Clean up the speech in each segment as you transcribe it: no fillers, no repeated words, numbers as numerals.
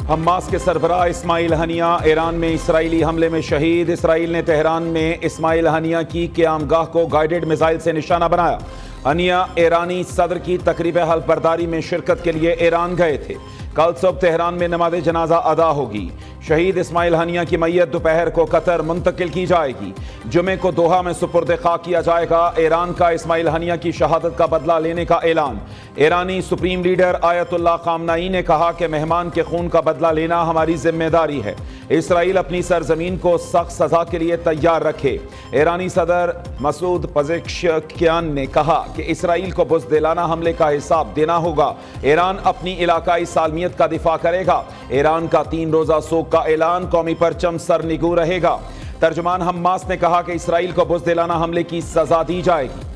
Hamas के सरबराह Ismail Haniyeh Iran में Israeli हमले में शहीद। इसराइल ने तेहरान में इस्माइल हनिया की क़यामगाह को गाइडेड मिसाइल से निशाना बनाया। हनिया ईरानी सदर की तकरीब हल्फबरदारी में शिरकत के लिए ईरान गए थे। कल सुबह तेहरान में नमाज जनाजा अदा होगी। शहीद इस्माइल हनिया की मैयत दोपहर को कतर मुंतकिल की जाएगी। जुमे को दोहा में सुपुर्द खाक किया जाएगा। ईरान का इस्माइल हनिया की शहादत का बदला लेने का ऐलान। ईरानी सुप्रीम लीडर आयतुल्लाह खामनाई ने कहा कि मेहमान के खून का बदला लेना हमारी जिम्मेदारी है। इसराइल अपनी सरजमीन को सख्त सजा के लिए तैयार रखे। ईरानी सदर मसूद पजेश्कियान ने कहा कि इसराइल को बुज़दिलाना हमले का हिसाब देना होगा। ईरान अपनी इलाकाई सालमियत का दिफा करेगा। ईरान का 3 रोज़ा सोग का ऐलान, कौमी परचम सरनिगू रहेगा। तर्जुमान हमास ने कहा कि इसराइल को बुज़दिलाना हमले की सजा दी जाएगी।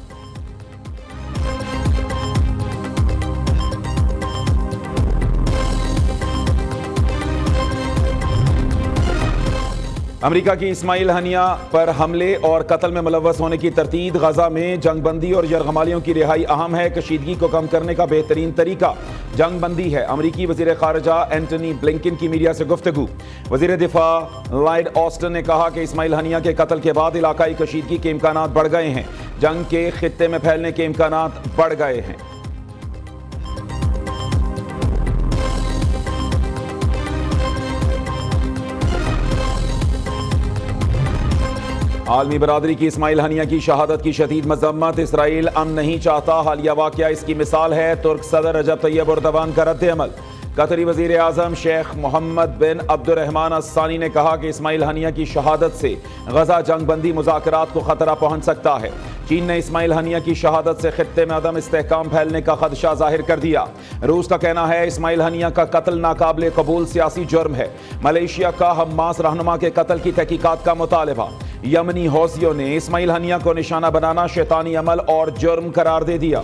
अमेरिका की इस्माइल हनिया पर हमले और कत्ल में मुलव्वस होने की तरतीब। गजा में जंगबंदी और यरगमालियों की रिहाई अहम है। कशीदगी को कम करने का बेहतरीन तरीका जंगबंदी है। अमेरिकी वजीर खारजा एंटनी ब्लिंकन की मीडिया से गुफ्तगू। वजीर दिफा लॉयड ऑस्टिन ने कहा कि इस्माइल हनिया के कत्ल के बाद इलाकाई कशीदगी के इम्कानात बढ़ गए हैं। जंग के खित्ते में फैलने के इम्कानात बढ़ गए हैं। आलमी बरादरी की इस्माइल हनिया की शहादत की शदीद मजम्मत। इसराइल अमन नहीं चाहता, हालिया वाकया इसकी मिसाल है। तुर्क सदर रजब तैयब एर्दोगान का रद्द अमल। कतरी वजीर आजम शेख मोहम्मद बिन अब्दुर्रहमान अस्सानी ने कहा कि इस्माइल हनिया की शहादत से गजा जंगबंदी मुज़ाकरात को खतरा पहुंच सकता है। चीन ने इस्माइल हनिया की शहादत से खित्ते में अदम इस्तेहकाम फैलने का खदशा जाहिर कर दिया। रूस का कहना है इस्माइल हनिया का कत्ल नाकाबिले कबूल सियासी जुर्म है। मलेशिया का हमास रहनुमा के कत्ल की तहकीकात का मुतालबा। यमनी हौसियों ने इस्माइल हनिया को निशाना बनाना शैतानी अमल और जुर्म करार दे दिया।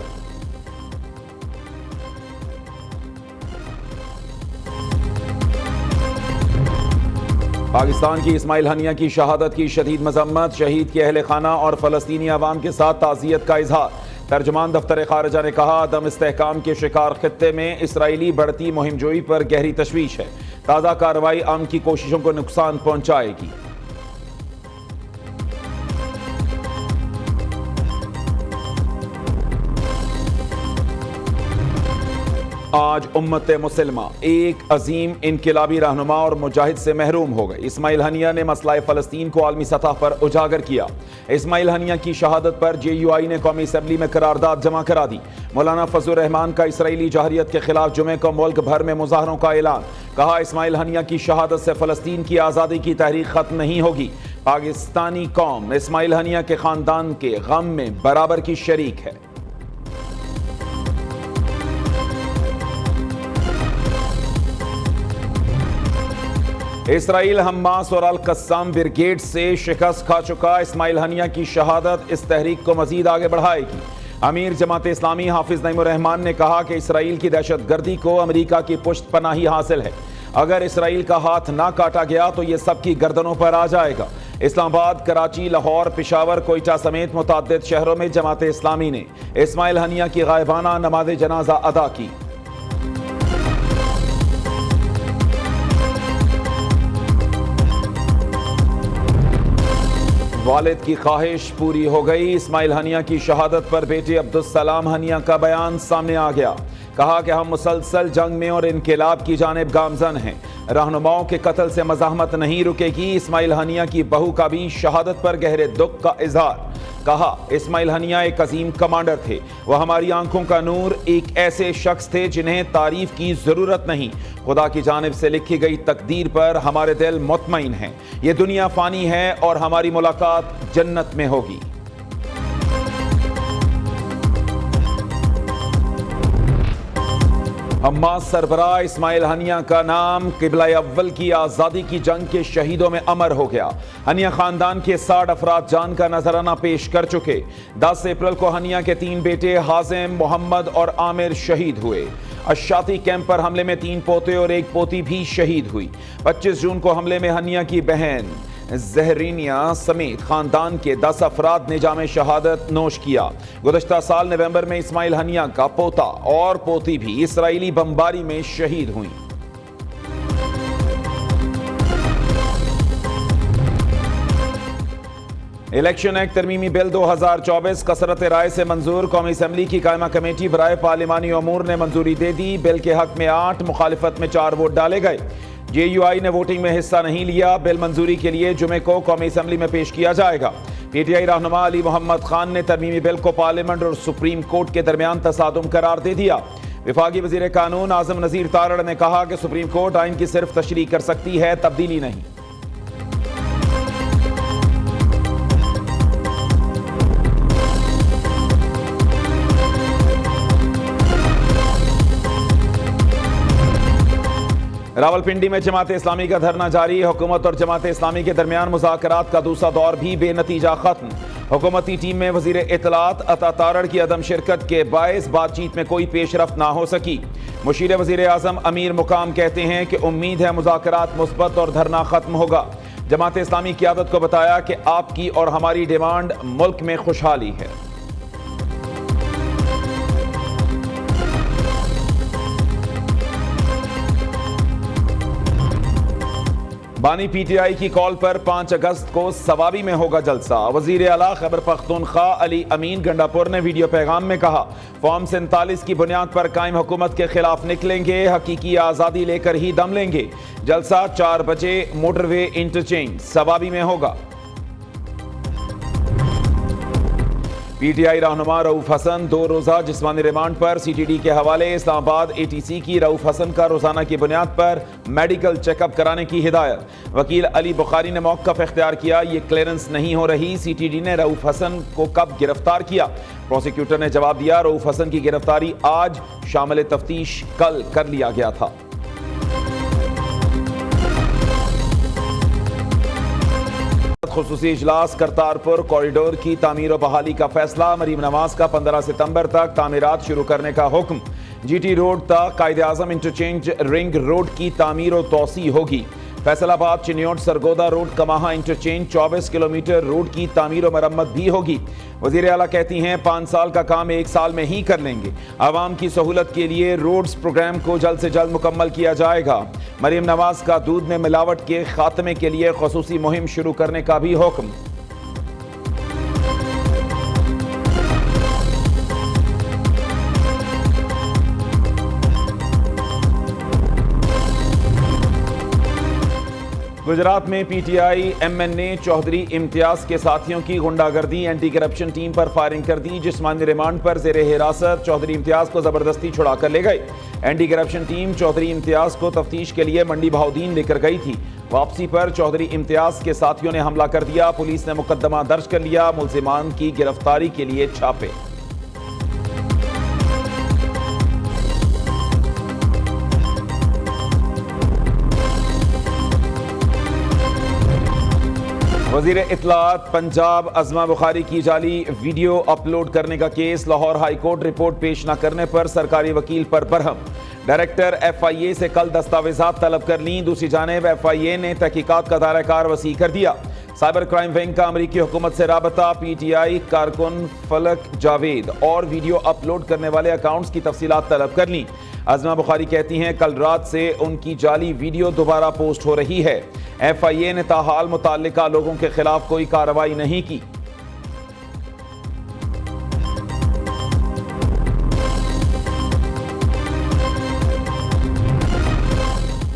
पाकिस्तान की इस्माइल हनिया की शहादत की शदीद मजम्मत। शहीद के अहले खाना और फलस्तीनी अवाम के साथ ताज़ियत का इजहार। तर्जुमान दफ्तर खारजा ने कहा अदम इस्तेहकाम के शिकार खित्ते में इसराइली बढ़ती मुहिमजोई पर गहरी तशवीश है। ताज़ा कार्रवाई अमन की कोशिशों को नुकसान पहुंचाएगी। आज उम्मत मुसलमा एक अजीम इनकिलाबी रहनुमा और मुजाहिद से महरूम हो गए। इस्माइल हनिया ने मसला फ़लस्तीन को आलमी सतह पर उजागर किया। इस्माइल हनिया की शहादत पर JUI ने कौमी असम्बली में करारदाद जमा करा दी। मौलाना फजलुर रहमान का इसराइली जहरियत के खिलाफ जुमे को मुल्क भर में मुजाहरों का ऐलान। कहा इस्माइल हनिया की शहादत से फ़लस्तीन की आज़ादी की तहरीक खत्म नहीं होगी। पाकिस्तानी कौम इस्माइल हनिया के ख़ानदान के गम में बराबर की शरीक है। इसराइल हमास और अल कस्साम ब्रिगेड से शिकस्त खा चुका। इस्माइल हनिया की शहादत इस तहरीक को मजीद आगे बढ़ाएगी। अमीर जमात इस्लामी हाफिज नईमुर रहमान ने कहा कि इसराइल की दहशत गर्दी को अमेरिका की पुश्त पनाही हासिल है। अगर इसराइल का हाथ ना काटा गया तो ये सबकी गर्दनों पर आ जाएगा। इस्लामाबाद, कराची, लाहौर, पेशावर, कोयटा समेत मुतअद्दिद शहरों में जमात इस्लामी ने इस्माइल हनिया की गायबाना नमाज जनाजा अदा की। वालिद की ख्वाहिश पूरी हो गई। इस्माइल हनिया की शहादत पर बेटे अब्दुस्सलाम हनिया का बयान सामने आ गया। कहा कि हम मुसलसल जंग में और इनकिलाब की जानिब गामजन हैं। रहनुमाओं के कत्ल से मज़ाहमत नहीं रुकेगी। इस्माइल हनिया की बहू का भी शहादत पर गहरे दुख का इजहार। कहा इस्माइल हनिया एक अजीम कमांडर थे। वह हमारी आंखों का नूर, एक ऐसे शख्स थे जिन्हें तारीफ की जरूरत नहीं। खुदा की जानिब से लिखी गई तकदीर पर हमारे दिल मुतमईन हैं। ये दुनिया फानी है और हमारी मुलाकात जन्नत में होगी। हमास सरबराह इस्माइल हनिया का नाम किबला अव्वल की आज़ादी की जंग के शहीदों में अमर हो गया। हनिया खानदान के 60 अफराद जान का नजराना पेश कर चुके। 10 अप्रैल को हनिया के 3 बेटे हाजिम, मोहम्मद और आमिर शहीद हुए। अशाती कैंप पर हमले में 3 पोते और 1 पोती भी शहीद हुई। 25 जून को हमले में हनिया की बहन जहरीनिया समेत खानदान के 10 अफराद ने जामे शहादत नोश किया। गुज़श्ता साल नवंबर में इस्माइल हनिया का पोता और पोती भी इसराइली बमबारी में शहीद हुई। इलेक्शन एक्ट तरमीमी बिल 2024 कसरत राय से मंजूर। कौमी असम्बली की कायमा कमेटी बराए पार्लिमानी अमूर ने मंजूरी दे दी। बिल के हक में 8, मुखालिफत में 4 वोट डाले गए। JUI ने वोटिंग में हिस्सा नहीं लिया। बिल मंजूरी के लिए जुमे को कौमी असम्बली में पेश किया जाएगा। PTI रहनुमा अली मोहम्मद खान ने तरमीमी बिल को पार्लियामेंट और सुप्रीम कोर्ट के दरमियान तसादुम करार दे दिया। विफाकी वजीर कानून आजम नजीर तारड़ ने कहा कि सुप्रीम कोर्ट आइन की सिर्फ तशरीह कर सकती है, तब्दीली नहीं। रावलपिंडी में जमात इस्लामी का धरना जारी। हुकूमत और जमात इस्लामी के दरमियान मुज़ाकरात का दूसरा दौर भी बेनतीजा खत्म। हुकूमती टीम में वजीर इत्तलात अता तारड़ की अदम शिरकत के बायस बातचीत में कोई पेशरफ्त ना हो सकी। मुशीर वजीर आज़म अमीर मुकाम कहते हैं कि उम्मीद है मुज़ाकरात मुस्बत और धरना खत्म होगा। जमात इस्लामी क़यादत को बताया कि आपकी और हमारी डिमांड मुल्क में खुशहाली है। बानी PTI की कॉल पर 5 अगस्त को सवाबी में होगा जलसा। वजीर आला खैबर पख्तूनख्वा अली अमीन गंडापुर ने वीडियो पैगाम में कहा, फॉर्म 47 की बुनियाद पर कायम हुकूमत के खिलाफ निकलेंगे, हकीकी आज़ादी लेकर ही दम लेंगे। जलसा 4 बजे मोटरवे इंटरचेंज सवाबी में होगा। PTI रहनुमा रऊफ हसन 2 रोज़ा जिस्मानी रिमांड पर CTD के हवाले। इस्लामाबाद ATC की रऊफ हसन का रोजाना की बुनियाद पर मेडिकल चेकअप कराने की हिदायत। वकील अली बुखारी ने मौक़िफ़ इख्तियार किया, ये क्लियरेंस नहीं हो रही। CTD ने रऊफ हसन को कब गिरफ्तार किया? प्रोसिक्यूटर ने जवाब दिया, रऊफ हसन की गिरफ्तारी आज, शामिल तफ्तीश कल कर लिया गया था। खुसूसी इजलास। करतारपुर कॉरिडोर की तामीर और बहाली का फैसला। मरीम नवाज का 15 सितंबर तक तामीरात शुरू करने का हुक्म। GT रोड तक कायद-ए-आज़म इंटरचेंज रिंग रोड की तामीर और तोसी होगी। फैसलाबाद चिन्योट सरगोदा रोड कमाहा इंटरचेंज 24 किलोमीटर रोड की तामीर और मरम्मत भी होगी। वज़ीर आला कहती हैं 5 साल का काम 1 साल में ही कर लेंगे। आवाम की सहूलत के लिए रोड्स प्रोग्राम को जल्द से जल्द मुकम्मल किया जाएगा। मरीम नवाज का दूध में मिलावट के खात्मे के लिए खुसूसी मुहिम शुरू करने का भी हुक्म। गुजरात में PTI MNA चौधरी इम्तियाज के साथियों की गुंडागर्दी। एंटी करप्शन टीम पर फायरिंग कर दी। जिस्मानी रिमांड पर जेरे हिरासत चौधरी इम्तियाज को जबरदस्ती छुड़ा कर ले गए। Anti corruption team Chaudhary Imtiaz को तफ्तीश के लिए मंडी बहाउद्दीन लेकर गई थी। वापसी पर चौधरी इम्तियाज के साथियों ने हमला कर दिया। पुलिस ने मुकदमा दर्ज कर लिया। मुल्जिमान की गिरफ्तारी के लिए छापे। वजीर इत्तलात पंजाब अज़मा बुखारी की जाली वीडियो अपलोड करने का case. Lahore high court report पेश न करने पर सरकारी वकील पर बरहम। डायरेक्टर FIA से कल दस्तावेजात तलब कर ली। दूसरी जानिब FIA ने तहकीकात का दायरा कार वसी कर दिया। साइबर क्राइम विंग का अमरीकी हुकूमत से राबता। PTI कारकुन फलक जावेद और वीडियो अपलोड करने वाले अकाउंट्स की तफसीलात तलब कर ली। अज़मा बुखारी कहती हैं कल रात से उनकी जाली वीडियो दोबारा पोस्ट हो रही है। FIA ने ताहाल मुताल्लिका लोगों के खिलाफ कोई कार्रवाई नहीं की।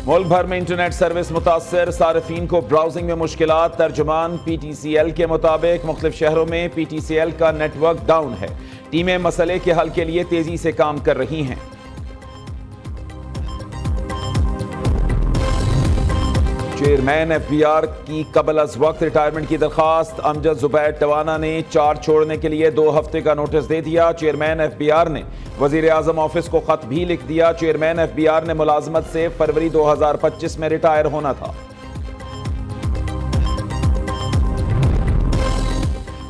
मुल्क भर में इंटरनेट सर्विस मुतासर। सार्फिन को ब्राउजिंग में मुश्किलात। तर्जुमान PTCL के मुताबिक मुख्तलिफ शहरों में PTCL का नेटवर्क डाउन है। टीमें मसले के हल के लिए तेजी से काम कर रही हैं। चेयरमैन FBR की कबल अज वक्त रिटायरमेंट की दरखास्त। अमजद जुबैर टवाना ने चार्ज छोड़ने के लिए 2 हफ्ते का नोटिस दे दिया। चेयरमैन FBR ने वजीर आजम ऑफिस को खत भी लिख दिया। चेयरमैन FBR ने मुलाजमत से फरवरी 2025 में रिटायर होना था।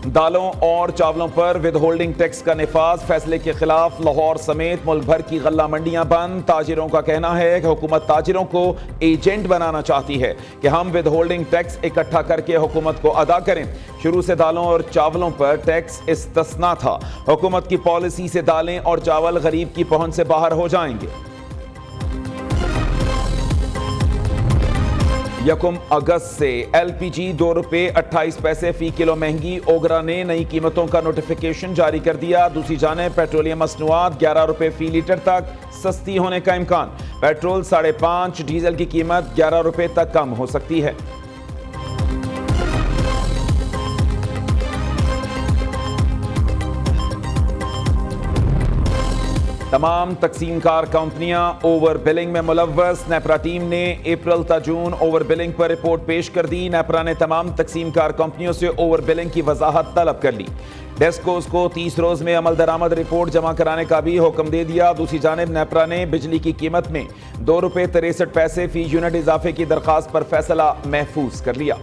दालों और चावलों पर विद होल्डिंग टैक्स का निफाज। फैसले के खिलाफ लाहौर समेत मुल्क भर की गल्ला मंडियां बंद। ताजिरों का कहना है कि हुकूमत ताजिरों को एजेंट बनाना चाहती है कि हम विद होल्डिंग टैक्स इकट्ठा करके हुकूमत को अदा करें। शुरू से दालों और चावलों पर टैक्स इस्तिस्ना था। हुकूमत की पॉलिसी से दालें और चावल गरीब की पहुंच से बाहर हो जाएंगे। यकुम अगस्त से LPG 2 रुपये 28 पैसे फी किलो महंगी। ओगरा ने नई कीमतों का नोटिफिकेशन जारी कर दिया। दूसरी जानिब पेट्रोलियम मसनूआत 11 रुपये फी लीटर तक सस्ती होने का इम्कान। पेट्रोल 5.5, डीजल की कीमत 11 रुपये तक कम हो सकती है। तमाम तकसीमकार कंपनियां ओवर बिलिंग में मुलव्वस। नेपरा टीम ने अप्रैल ता जून ओवर बिलिंग पर रिपोर्ट पेश कर दी। नेपरा ने तमाम तकसीमकार कंपनियों से ओवर बिलिंग की वजाहत तलब कर ली। डेस्कोस को 30 रोज में अमल दरामद रिपोर्ट जमा कराने का भी हुक्म दे दिया। दूसरी जानिब नेपरा ने बिजली की कीमत में 2 रुपये 63 पैसे फी यूनिट इजाफे की दरखास्त पर फैसला महफूज कर लिया।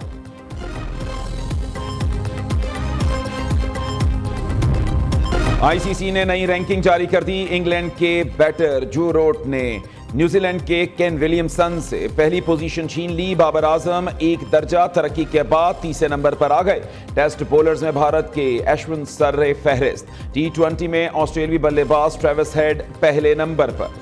ICC ने नई रैंकिंग जारी कर दी। इंग्लैंड के बैटर जो रूट ने न्यूजीलैंड के केन विलियमसन से पहली पोजीशन छीन ली। बाबर आजम एक दर्जा तरक्की के बाद तीसरे नंबर पर आ गए। टेस्ट बॉलर्स में भारत के अश्विन सर्रे फहरिस्त। T20 में ऑस्ट्रेलियाई बल्लेबाज ट्रेविस हेड पहले नंबर पर।